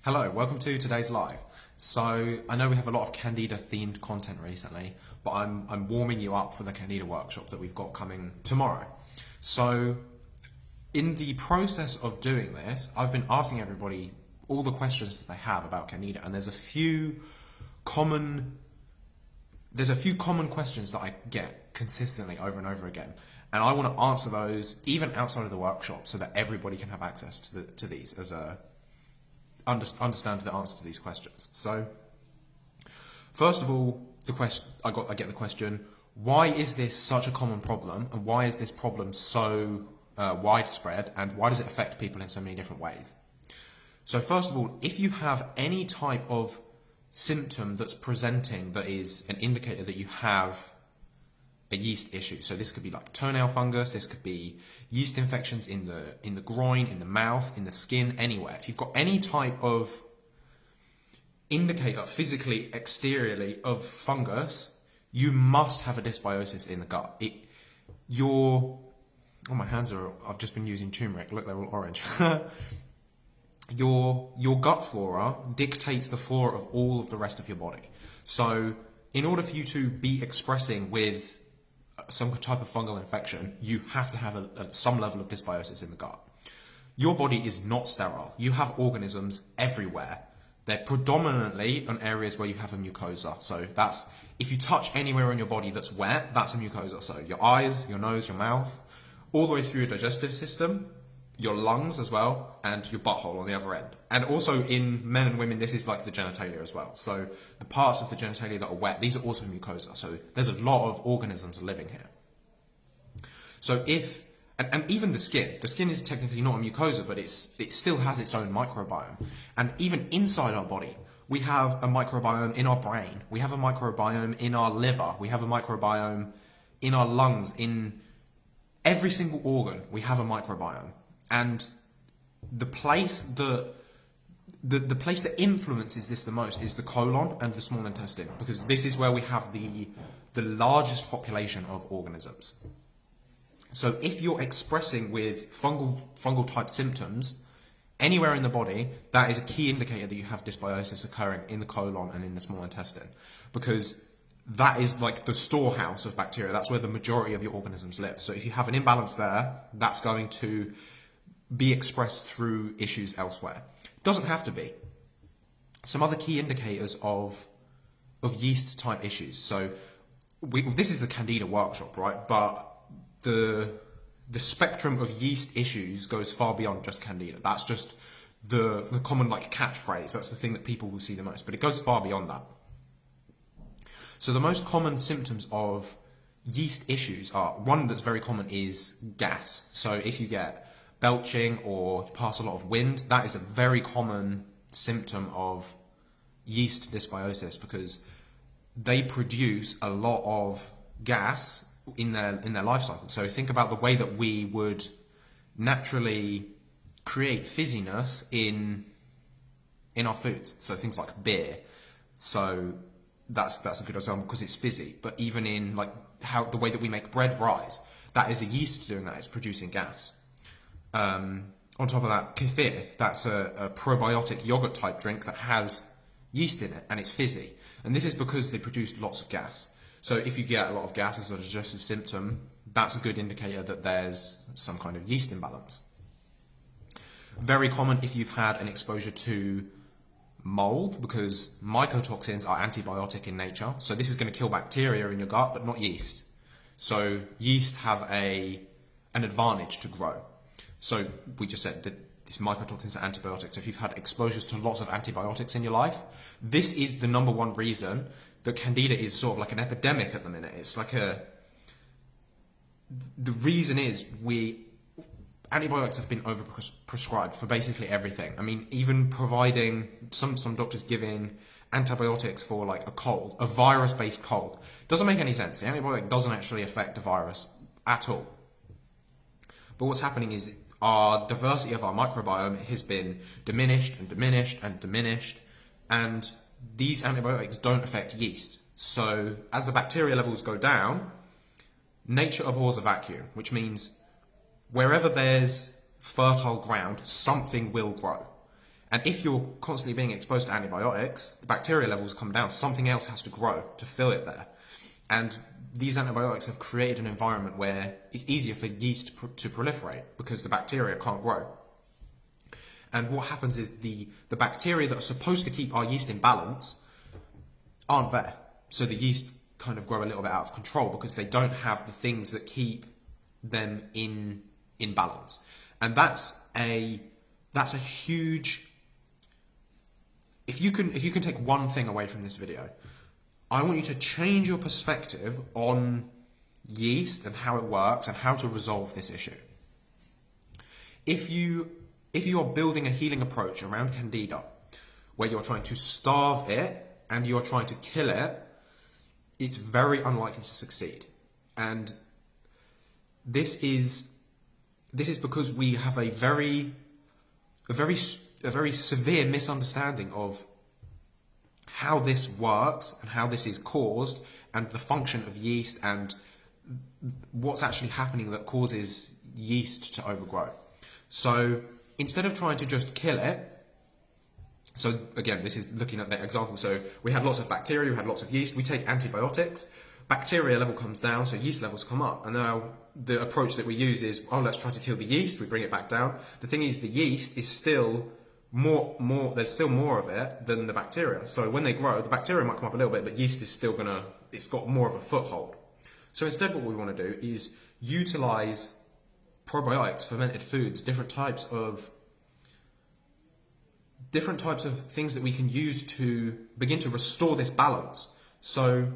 Hello, welcome to today's live. So I know we have a lot of Candida themed content recently, but I'm warming you up for the Candida workshop that we've got coming tomorrow. So in the process of doing this, I've been asking everybody all the questions that they have about Candida, and there's a few common questions that I get consistently over and over again. And I want to answer those even outside of the workshop so that everybody can have access to these as a understand the answer to these questions. So, first of all, I get the question: why is this such a common problem, and why is this problem so widespread, and why does it affect people in so many different ways? So, first of all, if you have any type of symptom that's presenting that is an indicator that you have a yeast issue. So this could be like toenail fungus, this could be yeast infections in the groin, in the mouth, in the skin, anywhere. If you've got any type of indicator physically, exteriorly of fungus, you must have a dysbiosis in the gut. My hands are, I've just been using turmeric, look, they're all orange. Your gut flora dictates the flora of all of the rest of your body. So in order for you to be expressing with some type of fungal infection, you have to have some level of dysbiosis in the gut. Your body is not sterile. You have organisms everywhere. They're predominantly on areas where you have a mucosa. So that's, if you touch anywhere on your body that's wet, that's a mucosa. So your eyes, your nose, your mouth, all the way through your digestive system, your lungs as well, and your butthole on the other end. And also in men and women, this is like the genitalia as well. So the parts of the genitalia that are wet, these are also mucosa. So there's a lot of organisms living here. So and even the skin is technically not a mucosa, but it still has its own microbiome. And even inside our body, we have a microbiome in our brain. We have a microbiome in our liver. We have a microbiome in our lungs. In every single organ, we have a microbiome. And the place that influences this the most is the colon and the small intestine, because this is where we have the largest population of organisms. So if you're expressing with fungal type symptoms anywhere in the body, that is a key indicator that you have dysbiosis occurring in the colon and in the small intestine, because that is like the storehouse of bacteria. That's where the majority of your organisms live. So if you have an imbalance there, that's going to be expressed through issues elsewhere. Doesn't have to be. Some other key indicators of yeast type issues. So this is the Candida workshop, right? But the spectrum of yeast issues goes far beyond just Candida. That's just the common like catchphrase. That's the thing that people will see the most, but it goes far beyond that. So the most common symptoms of yeast issues are, one that's very common is gas. So if you get belching or pass a lot of wind, that is a very common symptom of yeast dysbiosis, because they produce a lot of gas in their life cycle. So think about the way that we would naturally create fizziness in our foods. So things like beer. So that's a good example because it's fizzy. But even in like the way that we make bread rise, that is a yeast doing that. It's producing gas. On top of that, kefir, that's a probiotic yogurt type drink that has yeast in it and it's fizzy. And this is because they produce lots of gas. So if you get a lot of gas as a digestive symptom, that's a good indicator that there's some kind of yeast imbalance. Very common if you've had an exposure to mold, because mycotoxins are antibiotic in nature. So this is going to kill bacteria in your gut, but not yeast. So yeast have an advantage to grow. So we just said that these mycotoxins are antibiotics. So if you've had exposures to lots of antibiotics in your life, this is the number one reason that Candida is sort of like an epidemic at the minute. It's like the reason is antibiotics have been overprescribed for basically everything. I mean, even providing some doctors giving antibiotics for like a cold, a virus-based cold. Doesn't make any sense. The antibiotic doesn't actually affect the virus at all. But what's happening is our diversity of our microbiome has been diminished and diminished and diminished, and these antibiotics don't affect yeast. So as the bacteria levels go down, nature abhors a vacuum, which means wherever there's fertile ground, something will grow. And if you're constantly being exposed to antibiotics, the bacteria levels come down. Something else has to grow to fill it there. And these antibiotics have created an environment where it's easier for yeast to proliferate because the bacteria can't grow. And what happens is the bacteria that are supposed to keep our yeast in balance aren't there. So the yeast kind of grow a little bit out of control because they don't have the things that keep them in balance. And that's a huge... If you can take one thing away from this video, I want you to change your perspective on yeast and how it works and how to resolve this issue. If you are building a healing approach around Candida, where you're trying to starve it and you're trying to kill it, it's very unlikely to succeed. And this is because we have a very severe misunderstanding of how this works and how this is caused and the function of yeast and what's actually happening that causes yeast to overgrow. So instead of trying to just kill it, so again, this is looking at that example. So we had lots of bacteria, we had lots of yeast, we take antibiotics, bacteria level comes down, so yeast levels come up. And now the approach that we use is, oh, let's try to kill the yeast, we bring it back down. The thing is, the yeast is still there's still more of it than the bacteria. So when they grow, the bacteria might come up a little bit, but yeast is still it's got more of a foothold. So instead what we want to do is utilize probiotics, fermented foods, different types of things that we can use to begin to restore this balance. So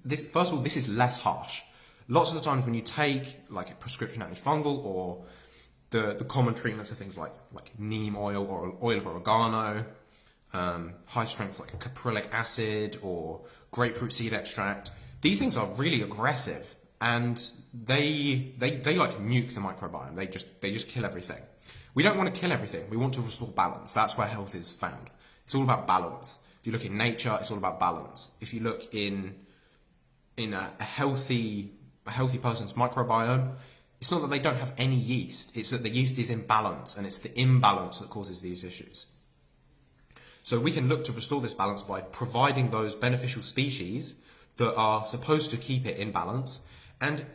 first of all, this is less harsh. Lots of the times when you take like a prescription antifungal or the common treatments are things like neem oil or oil of oregano, high strength like caprylic acid or grapefruit seed extract. These things are really aggressive and they like nuke the microbiome. They just kill everything. We don't want to kill everything. We want to restore balance. That's where health is found. It's all about balance. If you look in nature, it's all about balance. If you look in a healthy person's microbiome, it's not that they don't have any yeast, it's that the yeast is in balance, and it's the imbalance that causes these issues. So we can look to restore this balance by providing those beneficial species that are supposed to keep it in balance. And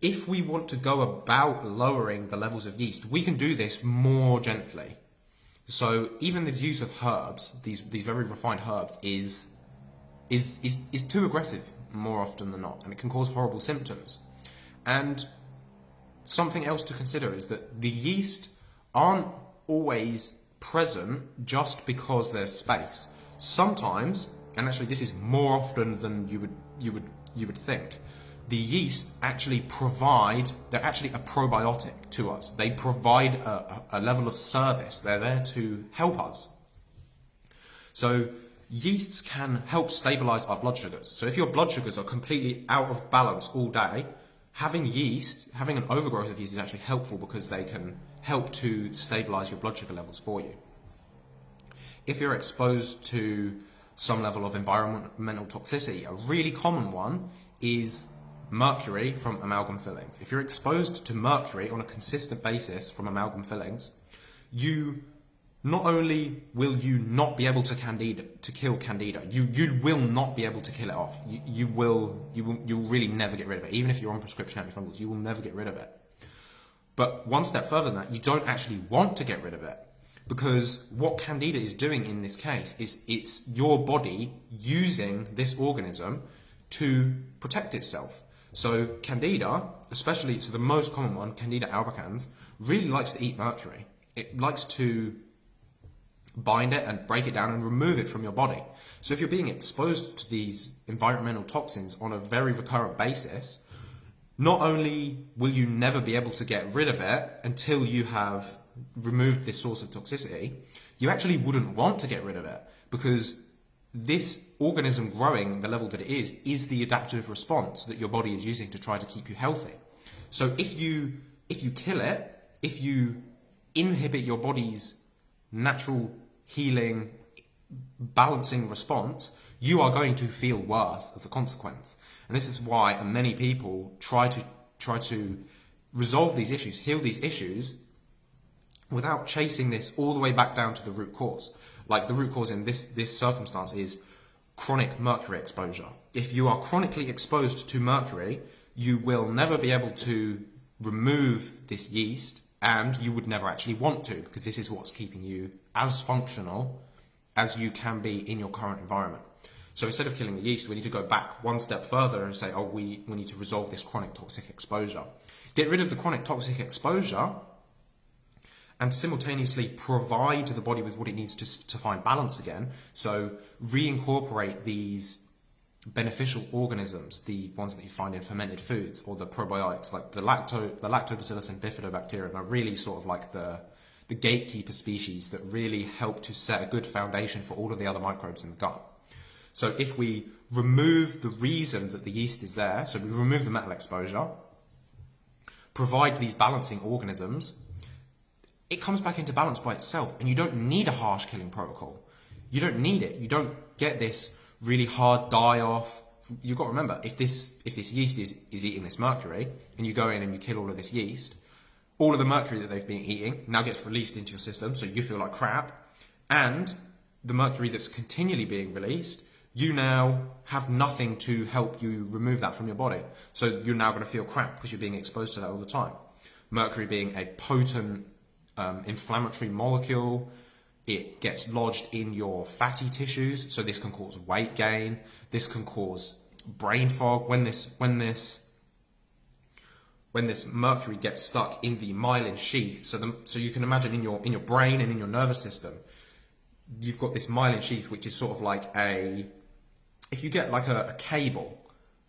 if we want to go about lowering the levels of yeast, we can do this more gently. So even the use of herbs, these very refined herbs, is too aggressive more often than not, and it can cause horrible symptoms. And something else to consider is that the yeast aren't always present just because there's space. Sometimes, and actually this is more often than you would think, the yeast actually they're actually a probiotic to us. They provide a level of service. They're there to help us. So yeasts can help stabilize our blood sugars. So if your blood sugars are completely out of balance all day, having an overgrowth of yeast is actually helpful because they can help to stabilize your blood sugar levels for you. If you're exposed to some level of environmental toxicity, a really common one is mercury from amalgam fillings. If you're exposed to mercury on a consistent basis from amalgam fillings, not only will you not be able to kill Candida, you will not be able to kill it off. You'll really never get rid of it. Even if you're on prescription antifungals, you will never get rid of it. But one step further than that, you don't actually want to get rid of it, because what Candida is doing in this case is it's your body using this organism to protect itself. So Candida, especially, so the most common one, Candida albicans, really likes to eat mercury. It likes to bind it and break it down and remove it from your body. So if you're being exposed to these environmental toxins on a very recurrent basis, not only will you never be able to get rid of it until you have removed this source of toxicity, you actually wouldn't want to get rid of it, because this organism growing the level that it is the adaptive response that your body is using to try to keep you healthy. So if you kill it, if you inhibit your body's natural healing, balancing response, you are going to feel worse as a consequence. And this is why many people try to resolve these issues, heal these issues, without chasing this all the way back down to the root cause. Like the root cause in this circumstance is chronic mercury exposure. If you are chronically exposed to mercury, you will never be able to remove this yeast, and you would never actually want to, because this is what's keeping you as functional as you can be in your current environment. So instead of killing the yeast, we need to go back one step further and say, oh, we need to resolve this chronic toxic exposure. Get rid of the chronic toxic exposure and simultaneously provide the body with what it needs to find balance again. So reincorporate these beneficial organisms, the ones that you find in fermented foods, or the probiotics, like the lactobacillus and bifidobacterium are really sort of like the gatekeeper species that really help to set a good foundation for all of the other microbes in the gut. So if we remove the reason that the yeast is there, so we remove the metal exposure, provide these balancing organisms, it comes back into balance by itself, and you don't need a harsh killing protocol. You don't need it. You don't get this really hard die-off. You've got to remember, if this yeast is eating this mercury, and you go in and you kill all of this yeast, all of the mercury that they've been eating now gets released into your system, so you feel like crap, and the mercury that's continually being released, you now have nothing to help you remove that from your body. So you're now going to feel crap because you're being exposed to that all the time. Mercury being a potent inflammatory molecule, it gets lodged in your fatty tissues, so this can cause weight gain, this can cause brain fog. When this mercury gets stuck in the myelin sheath, so you can imagine in your brain and in your nervous system, you've got this myelin sheath, which is sort of like if you get like a cable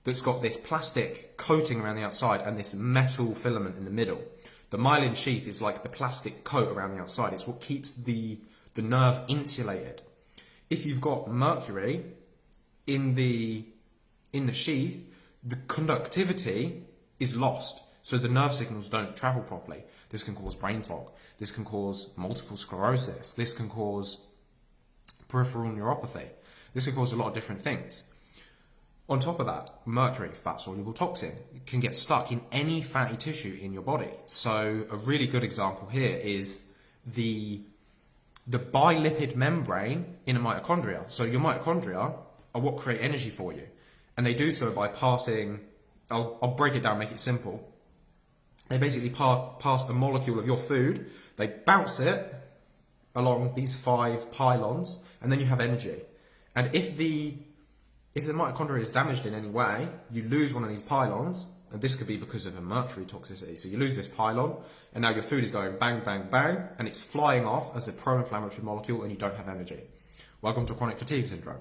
that's got this plastic coating around the outside and this metal filament in the middle. The myelin sheath is like the plastic coat around the outside. It's what keeps the nerve insulated. If you've got mercury in the sheath, the conductivity is lost, so the nerve signals don't travel properly. This can cause brain fog. This can cause multiple sclerosis. This can cause peripheral neuropathy. This can cause a lot of different things. On top of that, mercury, fat-soluble toxin, can get stuck in any fatty tissue in your body. So a really good example here is the bilipid membrane in a mitochondria. So your mitochondria are what create energy for you. And they do so by passing, I'll break it down, make it simple. They basically pass a molecule of your food, they bounce it along these 5 pylons, and then you have energy. And if the mitochondria is damaged in any way, you lose one of these pylons, and this could be because of a mercury toxicity. So you lose this pylon, and now your food is going bang, bang, bang, and it's flying off as a pro-inflammatory molecule, and you don't have energy. Welcome to chronic fatigue syndrome.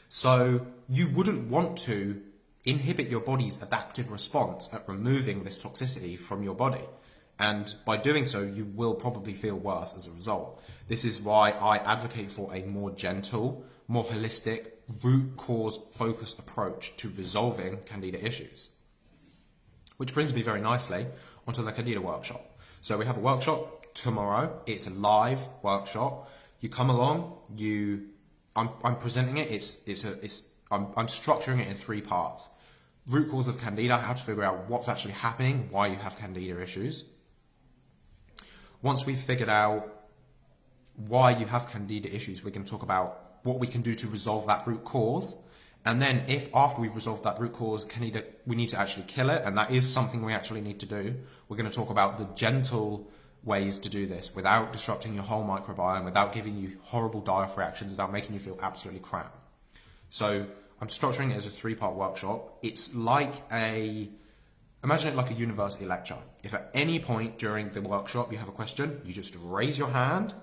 So you wouldn't want to inhibit your body's adaptive response at removing this toxicity from your body. And by doing so, you will probably feel worse as a result. This is why I advocate for a more gentle, more holistic, root cause focused approach to resolving Candida issues. Which brings me very nicely onto the Candida workshop. So we have a workshop tomorrow. It's a live workshop. You come along. I'm presenting it. I'm structuring it in 3 parts. Root cause of Candida, how to figure out what's actually happening, why you have Candida issues. Once we've figured out why you have Candida issues, we're going to talk about what we can do to resolve that root cause. And then if after we've resolved that root cause, Candida, we need to actually kill it, and that is something we actually need to do, we're going to talk about the gentle ways to do this without disrupting your whole microbiome, without giving you horrible die-off reactions, without making you feel absolutely crap. So I'm structuring it as a 3-part workshop. It's like imagine it like a university lecture. If at any point during the workshop you have a question, you just raise your hand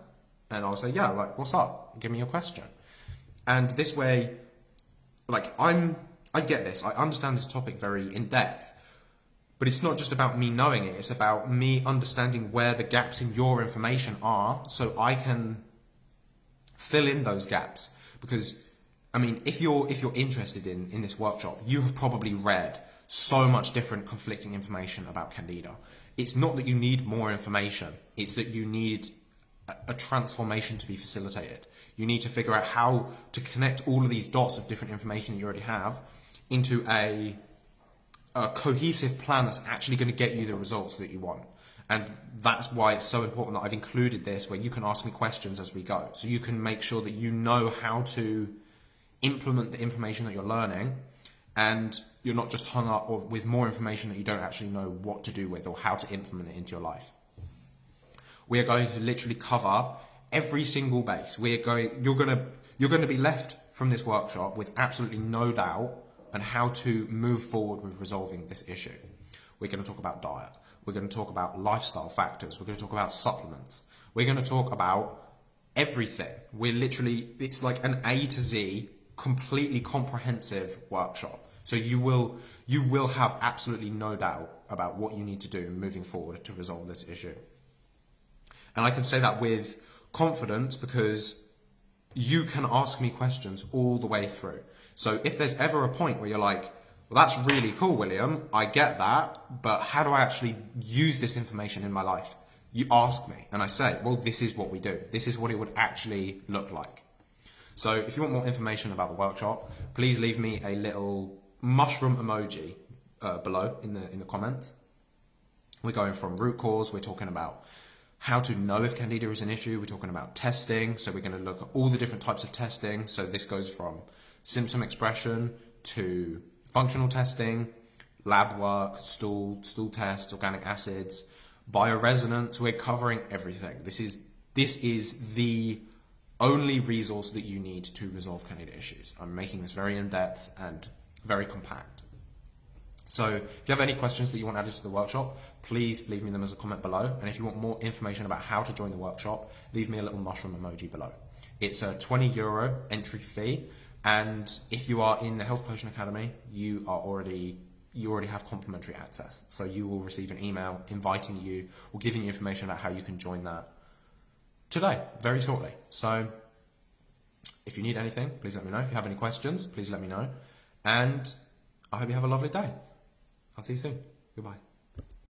and I'll say, yeah, like, what's up? Give me your question. And this way, like, I get this. I understand this topic very in depth. But it's not just about me knowing it. It's about me understanding where the gaps in your information are so I can fill in those gaps. Because, I mean, if you're interested in this workshop, you have probably read so much different conflicting information about Candida. It's not that you need more information. It's that you need a transformation to be facilitated. You need to figure out how to connect all of these dots of different information that you already have into a cohesive plan that's actually going to get you the results that you want. And that's why it's so important that I've included this where you can ask me questions as we go. So you can make sure that you know how to implement the information that you're learning, and you're not just hung up with more information that you don't actually know what to do with or how to implement it into your life. We are going to literally cover every single base. You're going to be left from this workshop with absolutely no doubt on how to move forward with resolving this issue. We're going to talk about diet. We're going to talk about lifestyle factors. We're going to talk about supplements. We're going to talk about everything. It's like an A to Z, completely comprehensive workshop. So you will have absolutely no doubt about what you need to do moving forward to resolve this issue. And I can say that with confidence because you can ask me questions all the way through. So if there's ever a point where you're like, well, that's really cool, William, I get that, but how do I actually use this information in my life? You ask me, and I say, well, this is what we do. This is what it would actually look like. So if you want more information about the workshop, please leave me a little mushroom emoji below in the comments. We're going from root cause, we're talking about how to know if Candida is an issue, we're talking about testing, so we're going to look at all the different types of testing. So this goes from symptom expression to functional testing, lab work, stool tests, organic acids, bioresonance. We're covering everything. This is the only resource that you need to resolve Candida issues. I'm making this very in-depth and very compact. So if you have any questions that you want added to the workshop, please leave me them as a comment below. And if you want more information about how to join the workshop, leave me a little mushroom emoji below. It's a €20 entry fee. And if you are in the Health Potion Academy, you already have complimentary access. So you will receive an email inviting you or giving you information about how you can join that today, very shortly. So if you need anything, please let me know. If you have any questions, please let me know. And I hope you have a lovely day. I'll see you soon. Goodbye.